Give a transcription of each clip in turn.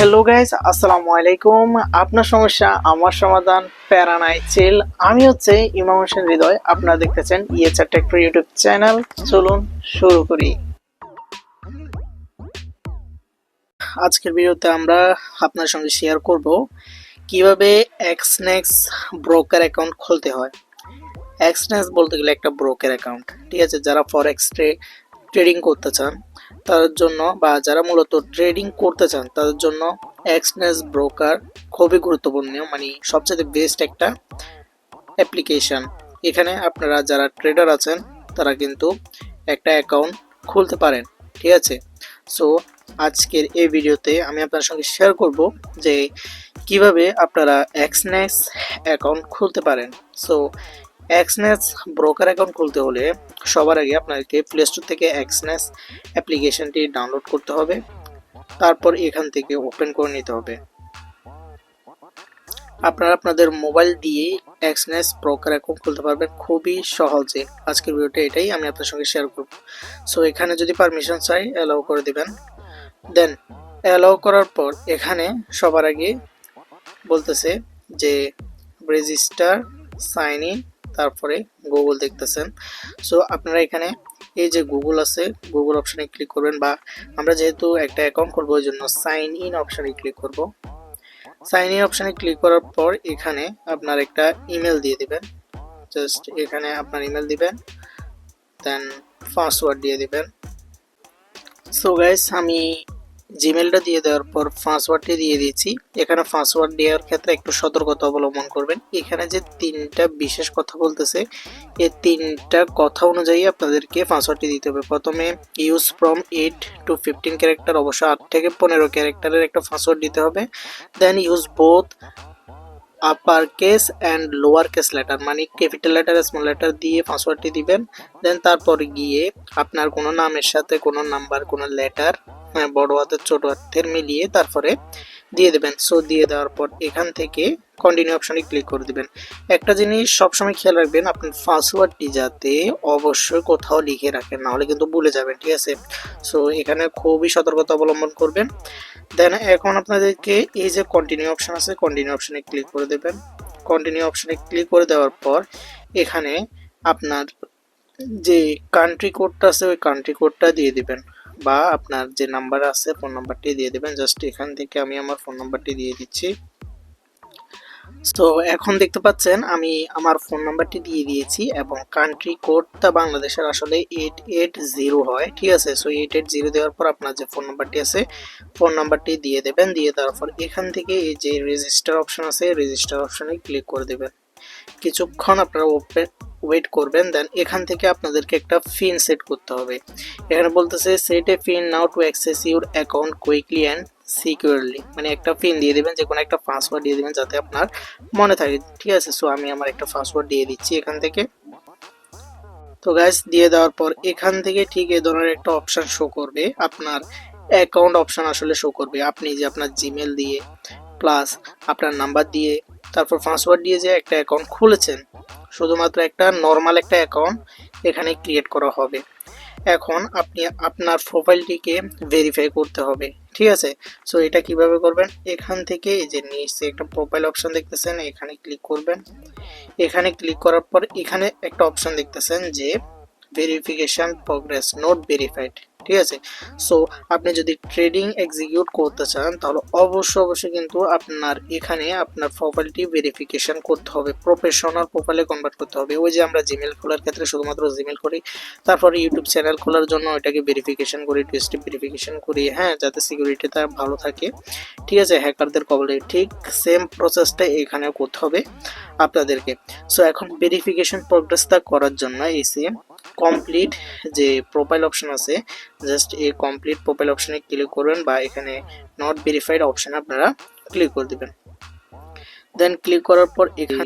Hello guys, আসসালামু আলাইকুম। আপনার সমস্যা আমার সমাধান, প্যারা নাই চিল। আমি হচ্ছে ইমাম হোসেন হৃদয়। আপনারা দেখতেছেন ইয়েচার টেক ইউটিউব চ্যানেল। চলুন শুরু করি। আজকের ভিডিওতে আমরা আপনার সঙ্গে শেয়ার করব কিভাবে এক্সনেক্স ব্রোকার অ্যাকাউন্ট খুলতে হয়। এক্সনেক্স বলতে গেলে একটা ব্রোকার অ্যাকাউন্ট, ঠিক আছে। যারা ফরেক্স ট্রেডিং করতে চান তাদের জন্য, বা যারা মূলত ট্রেডিং করতে চান তাদের জন্য এক্সনেক্স ব্রোকার খুবই গুরুত্বপূর্ণ, মানে সবচেয়ে বেস্ট একটা অ্যাপ্লিকেশন। এখানে আপনারা যারা ট্রেডার আছেন তারা কিন্তু একটা অ্যাকাউন্ট খুলতে পারেন, ঠিক আছে। সো আজকের এই ভিডিওতে আমি আপনার সঙ্গে শেয়ার করব যে কিভাবে আপনারা এক্সনেক্স অ্যাকাউন্ট খুলতে পারেন। সো এক্সনেক্স ব্রোকার অ্যাকাউন্ট খুলতে হলে সবার আগে আপনাকে প্লে স্টোর থেকে এক্সনেক্স অ্যাপ্লিকেশনটি ডাউনলোড করতে হবে। তারপর এখান থেকে ওপেন করে নিতে হবে। আপনারা আপনাদের মোবাইল দিয়ে এক্সনেক্স ব্রোকার অ্যাকাউন্ট খুলতে পারবেন খুবই সহজে। আজকের ভিডিওটা এটাই আমি আপনার সঙ্গে শেয়ার করব। সো এখানে যদি পারমিশন চাই অ্যালাউ করে দিবেন। দেন অ্যালাউ করার পর এখানে সবার আগে বলতেছে যে রেজিস্টার, সাইন ইন, তারপরে গুগল দেখতেছেন। সো আপনারা এখানে এই যে গুগল আছে, গুগল অপশানে ক্লিক করবেন, বা আমরা যেহেতু একটা অ্যাকাউন্ট করবো ওই জন্য সাইন ইন অপশানে ক্লিক করব। সাইন ইন অপশানে ক্লিক করার পর এখানে আপনার একটা ইমেল দিয়ে দিবেন। জাস্ট এখানে আপনার ইমেল দিবেন, দেন পাসওয়ার্ড দিয়ে দিবেন। সো গাইস, আমি জিমেলটা দিয়ে দেওয়ার পর পাসওয়ার্ডটি দিয়ে দিয়েছি। এখানে পাসওয়ার্ড দেওয়ার ক্ষেত্রে একটু সতর্কতা অবলম্বন করবেন। এখানে যে তিনটা বিশেষ কথা বলতেছে, এই তিনটা কথা অনুযায়ী আপনাদেরকে পাসওয়ার্ডটি দিতে হবে। প্রথমে ইউজ ফ্রম 8 to 15 ক্যারেক্টার, অবশ্য 8 থেকে 15 ক্যারেক্টারের একটা পাসওয়ার্ড দিতে হবে। Then use both upper case and lower case letter, মানে ক্যাপিটাল লেটার স্মল লেটার দিয়ে পাসওয়ার্ডটি দিবেন। দেন তারপরে গিয়ে আপনার কোনো নামের সাথে কোনো নাম্বার, কোনো লেটার, বড় হাতের ছোট হাতের মিলিয়ে তারপরে দিয়ে দেবেন। সো দিয়ে দেওয়ার পর এখান থেকে কন্টিনিউ অপশনে ক্লিক করে দিবেন। একটা জিনিস সবসময় খেয়াল রাখবেন, আপনার পাসওয়ার্ডটি যাতে অবশ্যই কোথাও লিখে রাখেন, নাহলে কিন্তু ভুলে যাবেন, ঠিক আছে। সো এখানে খুবই সতর্কতা অবলম্বন করবেন। দেন এখন আপনাদেরকে এই যে কন্টিনিউ অপশন আছে, কন্টিনিউ অপশনে ক্লিক করে দেবেন। কন্টিনিউ অপশনে ক্লিক করে দেওয়ার পর এখানে আপনার যে কান্ট্রি কোডটা আছে ওই কান্ট্রি কোডটা দিয়ে দিবেন, বা আপনার যে নাম্বার আছে ফোন নাম্বারটি দিয়ে দেবেন। জাস্ট এখান থেকে আমি আমার ফোন নাম্বারটি দিয়ে দিচ্ছি। তো এখন দেখতে পাচ্ছেন আমি আমার ফোন নাম্বারটি দিয়ে দিয়েছি এবং কান্ট্রি কোডটা বাংলাদেশের আসলে 880 হয়, ঠিক আছে। সো 880 দেওয়ার পর আপনার যে ফোন নাম্বারটি আছে ফোন নাম্বারটি দিয়ে দেবেন। দিয়ে দেওয়ার পর এখান থেকে এই যে রেজিস্টার অপশন আছে, রেজিস্টার অপশনে ক্লিক করে দেবেন। কিছুক্ষণ আপনারা ওয়েট করবেন। দেন এখান থেকে আপনাদেরকে একটা পিন সেট করতে হবে। এখানে বলতেছে set a pin now to access your account quickly and securely, মানে একটা পিন দিয়ে দিবেন, যে কোনো একটা পাসওয়ার্ড দিয়ে দিবেন যাতে আপনার মনে থাকে, ঠিক আছে। সো আমি আমার একটা পাসওয়ার্ড দিয়ে দিচ্ছি এখান থেকে। তো গাইস, দিয়ে দেওয়ার পর এখান থেকে ঠিক এই ধরনের একটা অপশন শো করবে, আপনার অ্যাকাউন্ট অপশন আসলে শো করবে। আপনি যে আপনার জিমেল দিয়ে প্লাস আপনার নাম্বার দিয়ে তারপর পাসওয়ার্ড দিয়ে যে একটা অ্যাকাউন্ট খুলেছেন, শুধুমাত্র একটা নর্মাল একটা অ্যাকাউন্ট এখানে ক্রিয়েট করা হবে। এখন আপনি আপনার প্রোফাইলটিকে ভেরিফাই করতে হবে, ঠিক আছে। সো এটা কিভাবে করবেন, এখান থেকে এই যে নিচে একটা প্রোফাইল অপশন দেখতেছেন, এখানে ক্লিক করবেন। এখানে ক্লিক করার পর এখানে একটা অপশন দেখতেছেন যে ভেরিফিকেশন প্রোগ্রেস নট ভেরিফাইড, ঠিক আছে। সো আপনি যদি ট্রেডিং এক্সিকিউট করতে চান তাহলে অবশ্যই কিন্তু আপনার এখানে আপনার প্রোফাইলটি ভেরিফিকেশন করতে হবে, প্রফেশনাল প্রোফাইলে কনভার্ট করতে হবে। ওই যে আমরা জিমেল খোলার ক্ষেত্রে শুধুমাত্র জিমেল করি, তারপরে ইউটিউব চ্যানেল খোলার জন্য ওইটাকে ভেরিফিকেশন করি, টু স্টেপ ভেরিফিকেশন করি, হ্যাঁ, যাতে সিকিউরিটিটা ভালো থাকে, ঠিক আছে, হ্যাকারদের কবলে। ঠিক সেম প্রসেসটা এখানেও করতে হবে আপনাদেরকে। সো এখন ভেরিফিকেশন প্রোগ্রেসটা করার জন্য এসে কমপ্লিট যে প্রোফাইল অপশন আছে, জাস্ট এই কমপ্লিট প্রোফাইল অপশনে ক্লিক করবেন, বা এখানে নট ভেরিফাইড অপশনে আপনারা ক্লিক করে দিবেন। দেন ক্লিক করার পর এখানে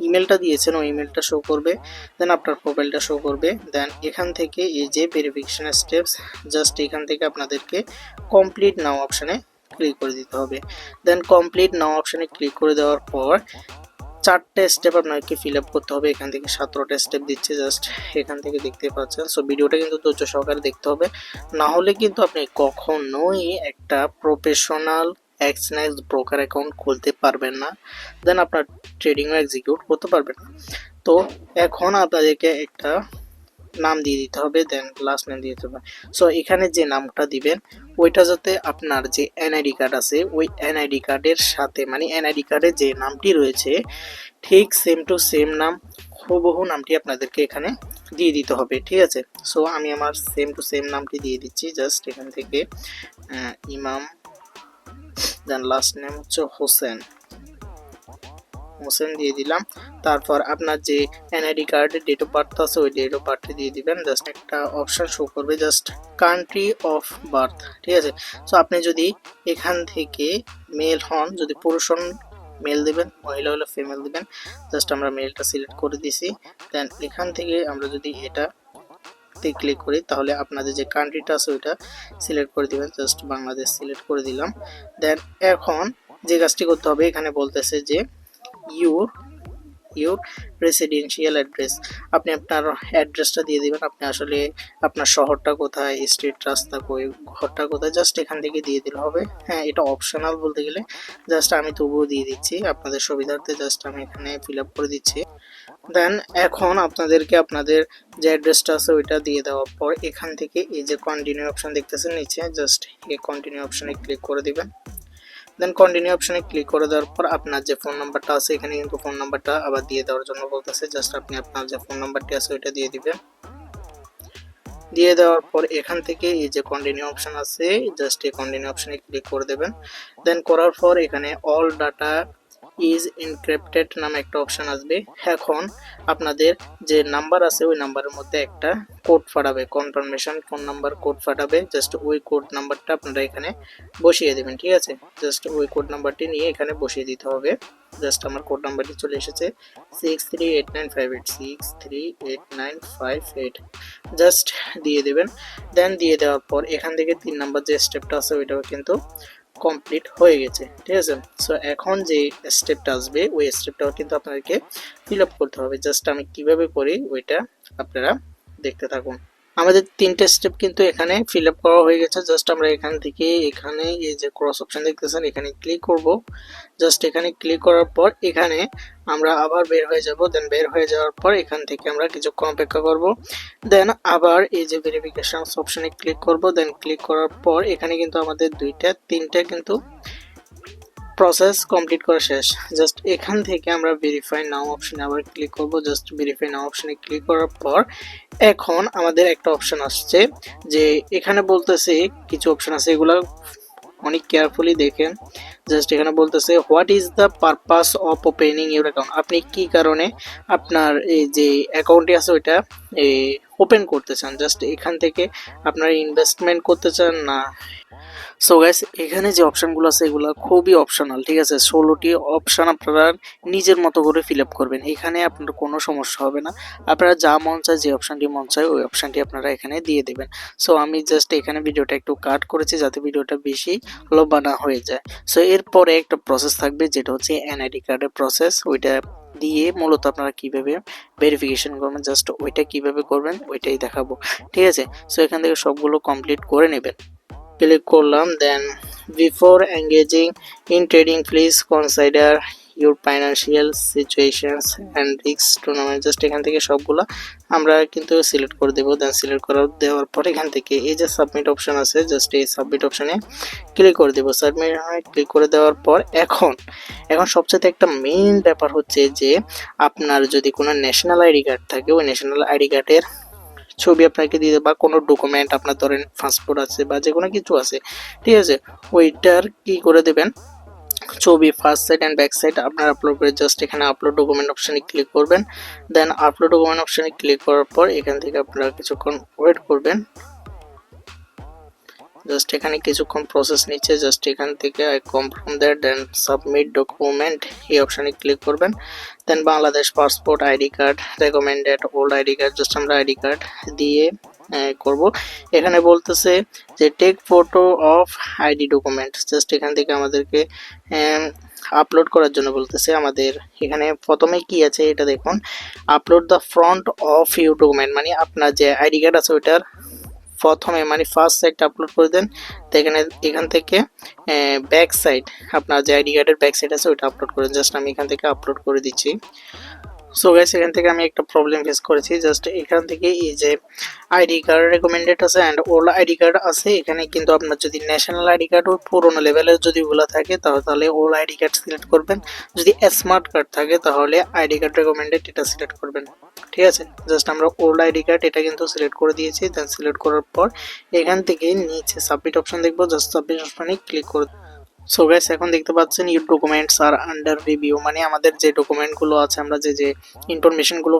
ইমেলটা দিয়েছেন ওই ইমেলটা শো করবে, দেন আপনার প্রোফাইলটা শো করবে। দেন এখান থেকে এই যে ভেরিফিকেশন স্টেপস, জাস্ট এখান থেকে আপনাদেরকে কমপ্লিট নাও অপশনে ক্লিক করে দিতে হবে। দেন কমপ্লিট নাও অপশনে ক্লিক করে দেওয়ার পর 4টে স্টেপ আপনাকে ফিল আপ করতে হবে। এখান থেকে 17টা স্টেপ দিচ্ছে, জাস্ট এখান থেকে দেখতে পাচ্ছেন। সো ভিডিওটা কিন্তু ধৈর্য সহকারে দেখতে হবে, না হলে কিন্তু আপনি কখনোই একটা প্রফেশনাল এক্সনেক্স ব্রোকার অ্যাকাউন্ট খুলতে পারবেন না, দেন আপনার ট্রেডিংও এক্সিকিউট করতে পারবেন না। তো এখন আপনাদেরকে একটা নাম দিয়ে দিতে হবে, দেন লাস্ট নেম দিয়ে দিতে হবে। সো এখানে যে নামটা দিবেন ওইটা যাতে আপনার যে এনআইডি কার্ড আছে ওই এনআইডি কার্ডের সাথে, মানে এনআইডি কার্ডে যে নামটি রয়েছে ঠিক সেম টু সেম নাম, হুবহু নামটি আপনাদেরকে এখানে দিয়ে দিতে হবে, ঠিক আছে। সো আমি আমার সেম টু সেম নামটি দিয়ে দিচ্ছি, জাস্ট এখান থেকে ইমাম, দেন লাস্ট নেম হচ্ছে হোসেন দিয়ে দিলাম। তারপর আপনার যে এনআইডি কার্ডের ডেট অফ বার্থ আছে ওই ডেট অফ বার্থে দিয়ে দিবেন। জাস্ট একটা অপশন শো করবে, জাস্ট কান্ট্রি অফ বার্থ, ঠিক আছে। সো আপনি যদি এখান থেকে মেল হন, যদি পুরুষ হন মেল দিবেন, মহিলা হলে ফিমেল দিবেন। জাস্ট আমরা মেলটা সিলেক্ট করে দিছি। দেন এখান থেকে আমরা যদি এটা ক্লিক করি তাহলে আপনাদের যে কান্ট্রিটা আছে ওইটা সিলেক্ট করে দিবেন, জাস্ট বাংলাদেশ সিলেক্ট করে দিলাম। দেন এখন যে কাজটি করতে হবে, এখানে বলতেছে যে ইউর রেসিডেন্সিয়াল অ্যাড্রেস, আপনি আপনার অ্যাড্রেসটা দিয়ে দিবেন। আপনি আসলে আপনার শহরটা কোথায়, স্ট্রিট রাস্তা কই, ঘরটা কোথায়, জাস্ট এখান থেকে দিয়ে দিলে হবে। হ্যাঁ, এটা অপশনাল বলতে গেলে, জাস্ট আমি তবুও দিয়ে দিচ্ছি আপনাদের সুবিধার্থে, জাস্ট আমি এখানে ফিল আপ করে দিচ্ছি। দেন এখন আপনাদেরকে আপনাদের যে অ্যাড্রেসটা আছে ওইটা দিয়ে দেওয়ার পর এখান থেকে এই যে কন্টিনিউ অপশন দেখতেছেন নিচে, জাস্ট এই কন্টিনিউ অপশনে ক্লিক করে দিবেন। দেন কন্টিনিউ অপশনে ক্লিক করে দেওয়ার পর আপনার যে ফোন নাম্বারটা আছে এখানে কিন্তু ফোন নাম্বারটা আবার দিয়ে দেওয়ার জন্য বলতেছে, জাস্ট আপনি আপনার যে ফোন নাম্বারটি আছে ওইটা দিয়ে দিবেন। দিয়ে দেওয়ার পর এখান থেকে এই যে কন্টিনিউ অপশন আছে, জাস্ট এই কন্টিনিউ অপশনে ক্লিক করে দেবেন। দেন করার পর এখানে অল ডাটা ইজ এনক্রিপ্টেড নামে একটা অপশন আসবে। এখন আপনাদের যে নাম্বার আছে ওই নাম্বারের মধ্যে একটা কোড পাঠাবে, কনফার্মেশন ফোন নাম্বার কোড পাঠাবে, জাস্ট ওই কোড নাম্বারটা আপনারা এখানে বসিয়ে দেবেন, ঠিক আছে। জাস্ট ওই কোড নাম্বারটি নিয়ে এখানে বসিয়ে দিতে হবে। জাস্ট আমার কোড নাম্বারটি চলে এসেছে 638958, 638958, জাস্ট দিয়ে দেবেন। দেন দিয়ে দেওয়ার পর এখান থেকে 3 নাম্বার যে স্টেপটা আছে ওইটাও কিন্তু কমপ্লিট হয়ে গেছে, ঠিক আছে। সো এখন যে স্টেপটা আসবে ওই স্টেপটাও কিন্তু আপনাদেরকে ফিল আপ করতে হবে, জাস্ট আমি কিভাবে করি ওইটা আপনারা দেখতে থাকুন। আমাদের 3টে স্টেপ কিন্তু এখানে ফিল আপ করা হয়ে গেছে। জাস্ট আমরা এখান থেকে এখানে এই যে ক্রস অপশন দেখতেছেন এখানে ক্লিক করব। জাস্ট এখানে ক্লিক করার পর এখানে আমরা আবার বের হয়ে যাব। দেন বের হয়ে যাওয়ার পর এখান থেকে আমরা কিছুক্ষণ অপেক্ষা করব। দেন আবার এই যে ভেরিফিকেশন অপশনে ক্লিক করব। দেন ক্লিক করার পর এখানে কিন্তু আমাদের 3টে কিন্তু প্রসেস কমপ্লিট করা শেষ। জাস্ট এখান থেকে আমরা ভেরিফাই নাও অপশনে আবার ক্লিক করব। জাস্ট ভেরিফাই নাও অপশনে ক্লিক করার পর এখন আমাদের একটা অপশন আসছে, যে এখানে বলতেছে কিছু অপশন আছে, এগুলা অনেক কেয়ারফুলি দেখেন। জাস্ট এখানে বলতেছে what is the purpose of opening your account, আপনি কি কারণে আপনার এই যে অ্যাকাউন্টটি আছে ওইটা ওপেন করতে চান। জাস্ট এখান থেকে আপনারা ইনভেস্টমেন্ট করতে চান না। সো গাইস, এখানে যে অপশনগুলো আছে এগুলো খুবই অপশনাল, ঠিক আছে। 16টি অপশন আপনারা নিজের মতো করে ফিল আপ করবেন, এখানে আপনার কোনো সমস্যা হবে না। আপনারা যা মন চায়, যে অপশনটি মন চায় ওই অপশনটি আপনারা এখানে দিয়ে দেবেন। সো আমি জাস্ট এখানে ভিডিওটা একটু কাট করেছি যাতে ভিডিওটা বেশি লম্বা না হয়ে যায়। সো এরপরে একটা প্রসেস থাকবে যেটা হচ্ছে এনআইডি কার্ডের প্রসেস, ওইটা দিয়ে মূলত আপনারা কিভাবে ভেরিফিকেশন করবেন, জাস্ট ওইটা কিভাবে করবেন ওইটাই দেখাবো, ঠিক আছে। সো এখান থেকে সবগুলো কমপ্লিট করে নেবেন। ক্লিক করলাম। Then before engaging in trading please consider your financial situations and risk tournament, just এখান থেকে সবগুলো আমরা কিন্তু সিলেক্ট করে দেবো। দেন সিলেক্ট করে দেওয়ার পর এখান থেকে এই যে সাবমিট অপশন আছে, জাস্ট এই সাবমিট অপশনে ক্লিক করে দেবো। সাবমিট ক্লিক করে দেওয়ার পর এখন সবচেয়ে একটা মেইন ব্যাপার হচ্ছে যে আপনার যদি কোনো ন্যাশনাল আইডি কার্ড থাকে ওই ন্যাশনাল আইডি কার্ডের ছবি আপনাকে দিয়ে বা কোনো ডকুমেন্ট আপনার ধরেন পাসপোর্ট আছে বা যে কোনো কিছু আছে, ঠিক আছে, ওইটার কি করে দেবেন ছবি first side and back side আপনার আপলোড করে জাস্ট এখানে আপলোড ডকুমেন্ট অপশনে ক্লিক করবেন। দেন আপলোড ডকুমেন্ট অপশনে ক্লিক করার পর এখান থেকে আপনারা কিছুক্ষণ ওয়েট করবেন। জাস্ট এখানে কিছুক্ষণ প্রসেস নিচ্ছে। জাস্ট এখান থেকে I confirm that, then submit document এই অপশনে ক্লিক করবেন। Then Bangladesh passport, ID card, recommended, old ID card, just আমরা আইডি কার্ড দিয়ে করব। এখানে বলতেছে যে take photo of ID document, just এখান থেকে আমাদেরকে আপলোড করার জন্য বলতেছে। আমাদের এখানে প্রথমে কি আছে এটা দেখুন, upload the front of you document, মানে আপনার যে আইডি কার্ড আছে ওইটার প্রথমে মানে ফার্স্ট সাইডটা আপলোড করে দেন। তো এখান থেকে ব্যাক সাইড, আপনার যে আইডি কার্ডের ব্যাক সাইড আছে ওইটা আপলোড করেন। জাস্ট আমি এখান থেকে আপলোড করে দিচ্ছি। সো গাইস, এখান থেকে আমি একটা প্রবলেম ফেস করেছি। জাস্ট এখান থেকে এই যে আইডি কার্ড রেকমেন্ডেড আছে অ্যান্ড ওল্ড আইডি কার্ড আছে, এখানে কিন্তু আপনার যদি ন্যাশনাল আইডি কার্ড ওই পুরোনো লেভেলের যদি ওগুলো থাকে তাহলে ওল্ড আইডি কার্ড সিলেক্ট করবেন। যদি স্মার্ট কার্ড থাকে তাহলে আইডি কার্ড রেকমেন্ডেড এটা সিলেক্ট করবেন। ঠিক আছে, জাস্ট আমরা ওল্ড আইডি কার্ড এটা কিন্তু সিলেক্ট করে দিয়েছি। দেন সিলেক্ট করার পর এখান থেকে নিচে সাবমিট অপশন দেখবো, জাস্ট সাবমিট অপশনে ক্লিক করে। সো গাইস, এখন দেখতে পাচ্ছেন your documents are under review, মানে আমাদের যে ডকুমেন্টগুলো আছে, আমরা যে ইনফরমেশনগুলো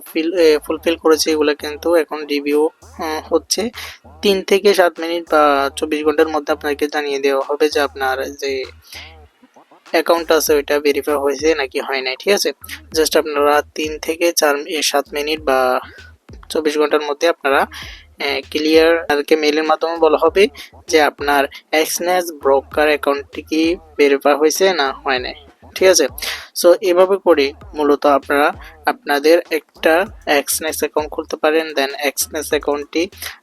ফুলফিল করেছি এগুলো কিন্তু এখন রিভিউ হচ্ছে। 3 থেকে 7 মিনিট বা 24 ঘন্টার মধ্যে আপনাকে জানিয়ে দেওয়া হবে যে আপনার যে অ্যাকাউন্ট আছে ওইটা ভেরিফাই হয়েছে নাকি হয় নাই। ঠিক আছে, জাস্ট আপনারা 3 থেকে 7 মিনিট বা 24 ঘন্টার মধ্যে আপনারা ক্লিয়ার মেইলের মাধ্যমে বলা হবে যে আপনার এক্সনেস ব্রোকার অ্যাকাউন্টটি কি ভেরিফাই হয়েছে না হয় নাই। ঠিক আছে, সো এভাবে করে মূলত আপনারা আপনাদের একটা এক্সনেস অ্যাকাউন্ট খুলতে পারেন, দেন এক্সনেস অ্যাকাউন্টটি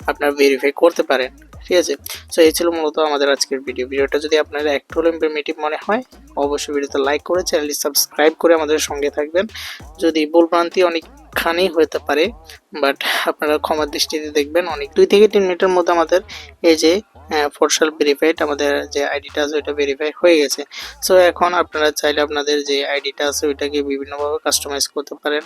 আপনারা ভেরিফাই করতে পারেন। ঠিক আছে, সো এই ছিল মূলত আমাদের আজকের ভিডিওটা যদি আপনারা একটু হলেও ইনফরমেটিভ মনে হয় অবশ্যই ভিডিওতে লাইক করে চ্যানেলটি সাবস্ক্রাইব করে আমাদের সঙ্গে থাকবেন। যদি ভুলভ্রান্তি অনেকখানি হতে পারে, বাট আপনারা ক্ষমার দৃষ্টিতে দেখবেন। অনেক 2 থেকে 3 মিনিটের মধ্যে আমাদের এই যে ফরশাল ভেরিফাইড আমাদের যে আইডিটা আছে ওইটা ভেরিফাই হয়ে গেছে। সো এখন আপনারা চাইলে আপনাদের যে আইডিটা আছে ওইটাকে বিভিন্নভাবে কাস্টমাইজ করতে পারেন।